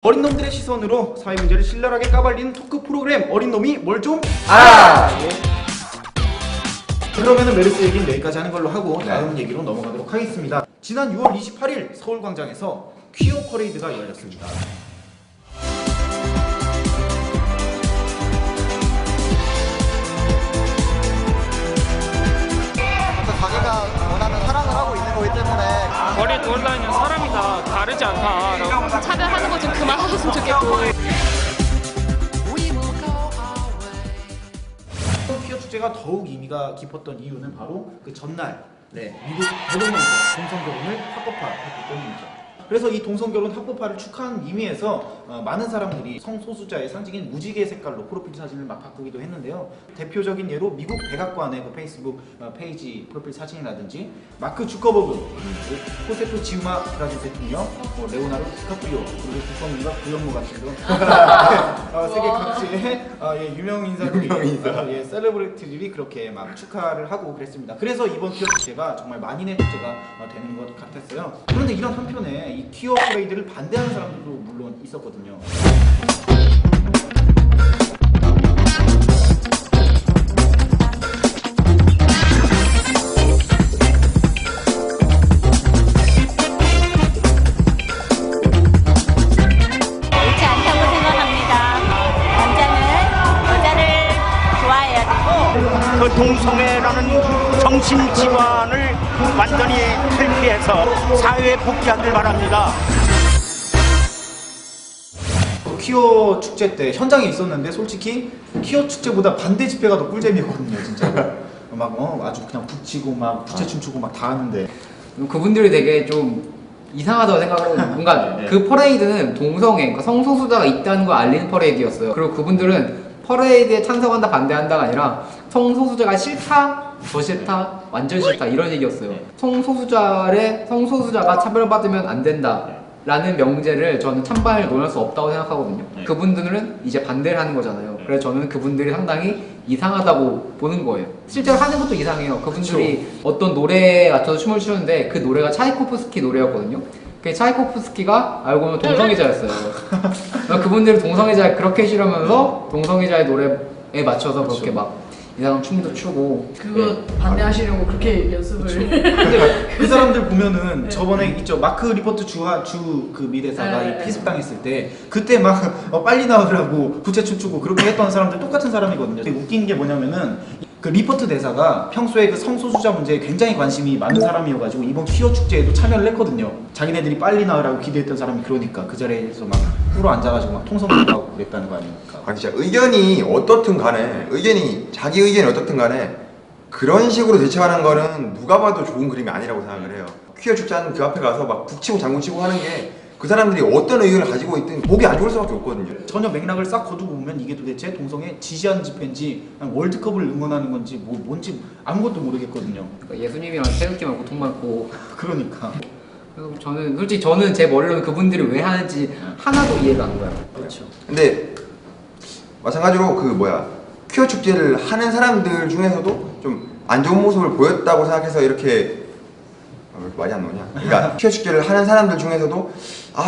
어린 놈들의 시선으로 사회 문제를 신랄하게 까발리는 토크 프로그램 어린 놈이 뭘 좀 예. 그러면은 메르스 얘기는 여기까지 하는 걸로 하고 다음 얘기로 넘어가도록 하겠습니다. 지난 6월 28일 서울광장에서 퀴어 퍼레이드가 열렸습니다. 자기가 원하는 사랑을 하고 있는 거기 때문에 거리에 돌아다니는 사람이 다 다르지 않다라고 차별하는 거 좀 그만하셨으면 좋겠고. 퀴어 축제가 더욱 의미가 깊었던 이유는 바로 그 전날 미국 대동맹에서 동성결혼을 합법화했기 때문이죠. 그래서 이 동성결혼 합법화를 축하하는 의미에서 많은 사람들이 성소수자의 상징인 무지개 색깔로 프로필 사진을 막 바꾸기도 했는데요. 대표적인 예로 미국 백악관의 그 페이스북 페이지 프로필 사진이라든지 마크 주커버그, 호세프 지우마 브라질 대통령, 레오나르도 디카프리오, 그리고 국방부가 구현무 같은 그런 세계 각지의 유명 인사들이 셀러브리티들이 그렇게 막 축하를 하고 그랬습니다. 그래서 이번 퀴어 축제가 정말 만인의 축제가 되는 것 같았어요. 그런데 이런 한편에 이 퀴어 퍼레이드를 반대하는 사람들도 물론 있었거든요. 옳지 않다고 생각합니다. 남자는 여자를 좋아해야 되고. 그 동성애라는 정신 질환을 완전히 탈피해서 사회에 복귀하길 바랍니다. 퀴어 축제 때 현장에 있었는데 솔직히 퀴어 축제보다 반대 집회가 더 꿀잼이었거든요, 진짜. 막 아주 그냥 붙이고 막 부채 춤추고 막 다 하는데. 그분들이 되게 좀 이상하다고 생각하고 뭔가 그 퍼레이드는 동성애, 그러니까 성소수자가 있다는 걸 알리는 퍼레이드였어요. 그리고 그분들은 퍼레이드에 찬성한다 반대한다가 아니라 성소수자가 싫다, 더 싫다, 완전 싫다 이런 얘기였어요. 성소수자가 차별받으면 안 된다 라는 명제를 저는 찬반을 논할 수 없다고 생각하거든요. 그분들은 이제 반대를 하는 거잖아요. 그래서 저는 그분들이 상당히 이상하다고 보는 거예요. 실제로 하는 것도 이상해요. 그분들이 어떤 노래에 맞춰서 춤을 추는데 그 노래가 차이코프스키 노래였거든요. 그 차이코프스키가 알고 보면 동성애자였어요. 그분들은 동성애자를 그렇게 싫어하면서 동성애자의 노래에 맞춰서 그렇게 막 이상한 춤도 추고. 그거 반대하시려고 그렇게 연습을. 근데 그 사람들 보면은 저번에 있죠, 마크 리포트 주 그 미대사가 네. 피습당했을 때 그때 막 빨리 나오라고 부채 춤추고 그렇게 했던 사람들 똑같은 사람이거든요. 되게 웃긴 게 뭐냐면은 그 리포트 대사가 평소에 그 성소수자 문제에 굉장히 관심이 많은 사람이어가지고 이번 퀴어 축제에도 참여를 했거든요. 자기네들이 빨리 나오라고 기대했던 사람이 그러니까 그 자리에서 막 꿇어 앉아가지고 막 통성도 하고 그랬다는 거 아닙니까? 아니 진짜 의견이 어떻든 간에 자기 의견이 어떻든 간에 그런 식으로 대처하는 거는 누가 봐도 좋은 그림이 아니라고 생각을 해요. 퀴어 축제하는 그 앞에 가서 막 북치고 장구치고 하는 게 그 사람들이 어떤 의견을 가지고 있든 보기 안 좋을 수밖에 없거든요. 전혀 맥락을 싹 거두고 보면 이게 도대체 동성애 지지하는 집회인지 월드컵을 응원하는 건지 뭔지 아무것도 모르겠거든요. 그러니까 예수님이랑 태극기만 고통 많고. 그러니까. 그래서 저는 제 머리로는 그분들이 왜 하는지 하나도 이해가 안 가요. 그렇죠. 근데 마찬가지로 퀴어 축제를 하는 사람들 중에서도 좀 안 좋은 모습을 보였다고 생각해서 이렇게 왜 이렇게 말이 안 나오냐? 그러니까 퀴어 축제를 하는 사람들 중에서도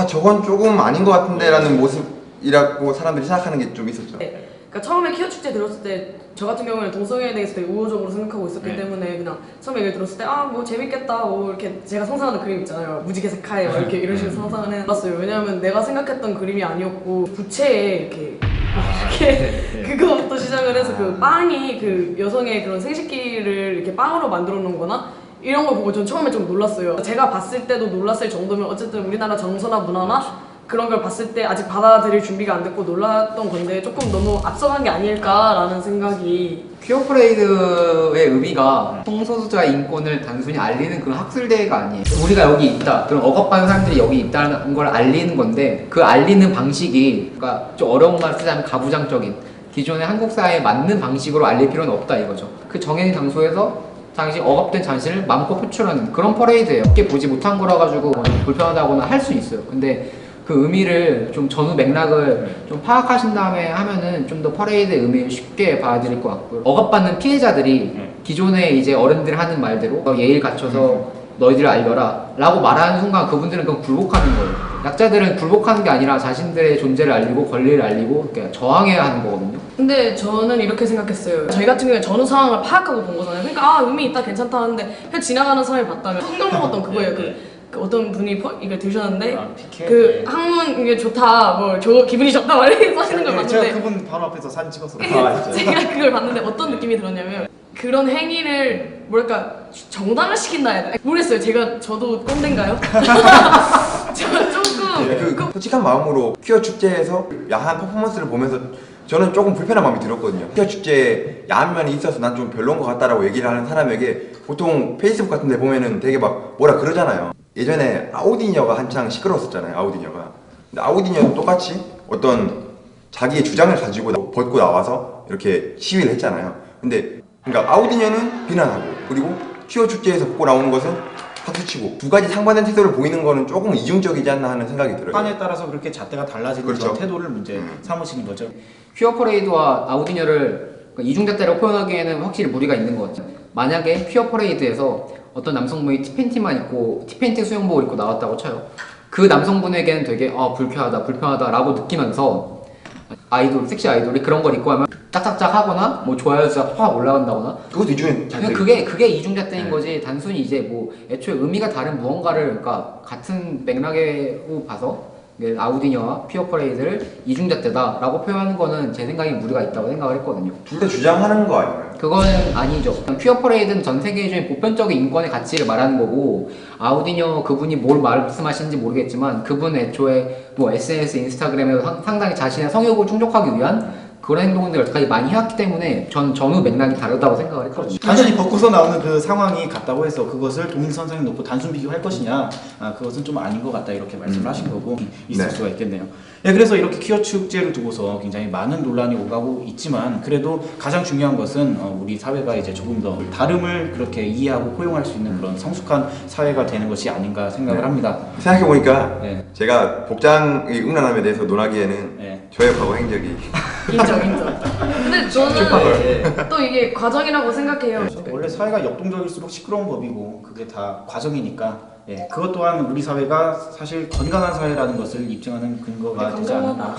저건 조금 아닌 것 같은데 라는 모습이라고 사람들이 생각하는 게 좀 있었죠. 네. 그러니까 처음에 퀴어 축제 들었을 때 저 같은 경우에는 동성애에 대해서 되게 우호적으로 생각하고 있었기 때문에 그냥 처음에 얘기를 들었을 때 뭐 재밌겠다 뭐 이렇게 제가 상상하는 그림 있잖아요. 무지개 색깔 이렇게 이런 식으로 상상을 해봤어요. 왜냐하면 내가 생각했던 그림이 아니었고 부채에 이렇게 그거부터 시작을 해서 그 빵이 그 여성의 그런 생식기를 이렇게 빵으로 만들어 놓은 거나 이런 걸 보고 전 처음에 좀 놀랐어요. 제가 봤을 때도 놀랐을 정도면 어쨌든 우리나라 정서나 문화나 그런 걸 봤을 때 아직 받아들일 준비가 안 됐고 놀랐던 건데 조금 너무 앞서간 게 아닐까라는 생각이. 퀴어 퍼레이드의 의미가 성소수자 인권을 단순히 알리는 그런 학술대회가 아니에요. 우리가 여기 있다, 그런 억압받는 사람들이 여기 있다는 걸 알리는 건데 그 알리는 방식이 그러니까 좀 어려운 말 쓰자면 가부장적인 기존의 한국 사회에 맞는 방식으로 알릴 필요는 없다 이거죠. 그 정해진 장소에서 당시 억압된 자신을 마음껏 표출하는 그런 퍼레이드예요. 쉽게 보지 못한 거라 가지고 불편하다거나 할 수 있어요. 근데 그 의미를 좀 전후 맥락을 좀 파악하신 다음에 하면은 좀 더 퍼레이드의 의미를 쉽게 받아들일 것 같고요. 억압받는 피해자들이 기존에 이제 어른들 하는 말대로 예의를 갖춰서 너희들 알려라 라고 말하는 순간 그분들은 그건 굴복하는 거예요. 약자들은 굴복하는 게 아니라 자신들의 존재를 알리고 권리를 알리고 그러니까 저항해야 하는 거거든요. 근데 저는 이렇게 생각했어요. 저희 같은 경우에 전후 상황을 파악하고 본 거잖아요. 그러니까 의미 있다 괜찮다 하는데 그냥 지나가는 사람이 봤다면 성경 먹었던 그거예요. 그 어떤 분이 이걸 드셨는데 그 항문 이게 좋다 뭐 기분이 좋다 막 이렇게 써시는 걸 봤는데 제가 그분 바로 앞에서 사진 찍었어요. 제가 그걸 봤는데 어떤 느낌이 들었냐면 그런 행위를 뭐랄까 정당화 시킨다 해야 되나? 모르겠어요. 저도 꼰대인가요? 저 조금 그 솔직한 마음으로 퀴어 축제에서 야한 퍼포먼스를 보면서 저는 조금 불편한 마음이 들었거든요. 퀴어 축제에 야한 면이 있어서 난 좀 별로인 것 같다라고 얘기를 하는 사람에게 보통 페이스북 같은 데 보면은 되게 막 뭐라 그러잖아요. 예전에 아우디녀가 한창 시끄러웠었잖아요. 아우디녀가. 근데 아우디녀도 똑같이 어떤 자기의 주장을 가지고 벗고 나와서 이렇게 시위를 했잖아요. 근데 그러니까 아우디녀는 비난하고 그리고 퀴어 축제에서 벗고 나오는 것은 박수치고 두 가지 상반된 태도를 보이는 거는 조금 이중적이지 않나 하는 생각이 들어요. 판에 따라서 그렇게 잣대가 달라지는 그렇죠. 그런 태도를 문제 삼으시는 거죠. 퀴어 퍼레이드와 아우디녀를 이중잣대로 표현하기에는 확실히 무리가 있는 것 같아요. 만약에 퀴어 퍼레이드에서 어떤 남성분이 티팬티만 입고 티팬티 수영복을 입고 나왔다고 쳐요. 그 남성분에게는 되게 불쾌하다 라고 느끼면서 섹시 아이돌이 그런 걸 입고 하면 짝짝짝 하거나 뭐 좋아요수가 확 올라간다거나 그것도 이중에 잣대. 그게 이중잣대인 네. 거지 단순히 이제 뭐 애초에 의미가 다른 무언가를 그러니까 같은 맥락으로 봐서 아우디녀와 퀴어 퍼레이드를 이중잣대다라고 표현하는 거는 제 생각에 무리가 있다고 생각을 했거든요. 둘 다 주장하는 거 아닌가요? 그거는 아니죠. 퀴어 퍼레이드는 전 세계적인 보편적인 인권의 가치를 말하는 거고 아우디녀 그분이 뭘 말씀하시는지 모르겠지만 그분 애초에 뭐 SNS, 인스타그램에서 상당히 자신의 성욕을 충족하기 위한 그런 행동들을 여태까지 많이 해왔기 때문에 전 전후 맥락이 다르다고 생각을 했거든요. 단순히 벗고서 나오는 그 상황이 같다고 해서 그것을 동일선상에 놓고 단순 비교할 것이냐, 그것은 좀 아닌 것 같다 이렇게 말씀을 하신 거고 있을 네. 수가 있겠네요. 예, 그래서 이렇게 퀴어 축제를 두고서 굉장히 많은 논란이 오가고 있지만 그래도 가장 중요한 것은 우리 사회가 이제 조금 더 다름을 그렇게 이해하고 포용할 수 있는 그런 성숙한 사회가 되는 것이 아닌가 생각을 네. 합니다. 생각해보니까 네. 제가 복장의 음란함에 대해서 논하기에는 네. 저의 과거 행적이 인정. 근데 저는 또 이게 과정이라고 생각해요. 원래 사회가 역동적일수록 시끄러운 법이고 그게 다 과정이니까 그것 또한 우리 사회가 사실 건강한 사회라는 것을 입증하는 근거가 되지 않나.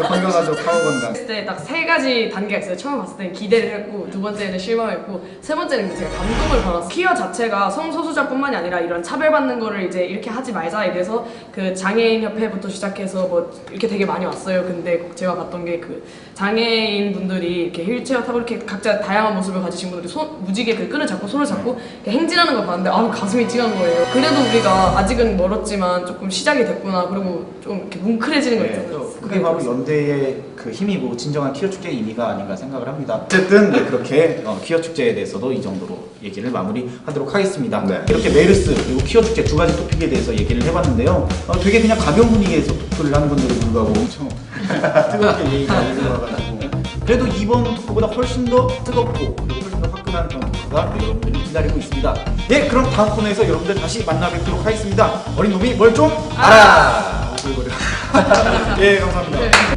건강하죠. 파워 건강. 봤을 때 딱 세 가지 단계가 있어요. 처음 봤을 때는 기대를 했고 두 번째는 실망했고 세 번째는 제가 감동을 받았어요. 퀴어 자체가 성소수자뿐만이 아니라 이런 차별받는 거를 이제 이렇게 하지 말자에 대해서 그 장애인 협회부터 시작해서 뭐 이렇게 되게 많이 왔어요. 근데 제가 봤던 게 그 장애인 분들이 이렇게 휠체어 타고 이렇게 각자 다양한 모습을 가지신 분들이 무지개 그 끈을 잡고 손을 잡고 이렇게 행진하는 걸 봤는데 가슴이 찡한 거예요. 그래도 우리가 아직은 멀었지만 조금 시작이 됐구나. 그리고 좀 이렇게 뭉클해지는 거 있잖아요. 그게 바로 연대의 그 힘이고 진정한 퀴어 축제의 의미가 아닌가 생각을 합니다. 어쨌든 그렇게 퀴어 축제에 대해서도 이 정도로 얘기를 마무리하도록 하겠습니다. 네. 이렇게 메르스 그리고 퀴어 축제 두 가지 토픽에 대해서 얘기를 해봤는데요. 되게 그냥 가벼운 분위기에서 토크를 하는 건데도 불구하고 엄청 뜨겁게 얘기가 들어가가지고 그래도 이번 토크보다 훨씬 더 뜨겁고 그리고 훨씬 더 화끈한 그런 토크가 여러분들이 기다리고 있습니다. 네, 그럼 다음 코너에서 여러분들 다시 만나 뵙도록 하겠습니다. 어린 놈이 뭘 좀 알아! 예, 감사합니다.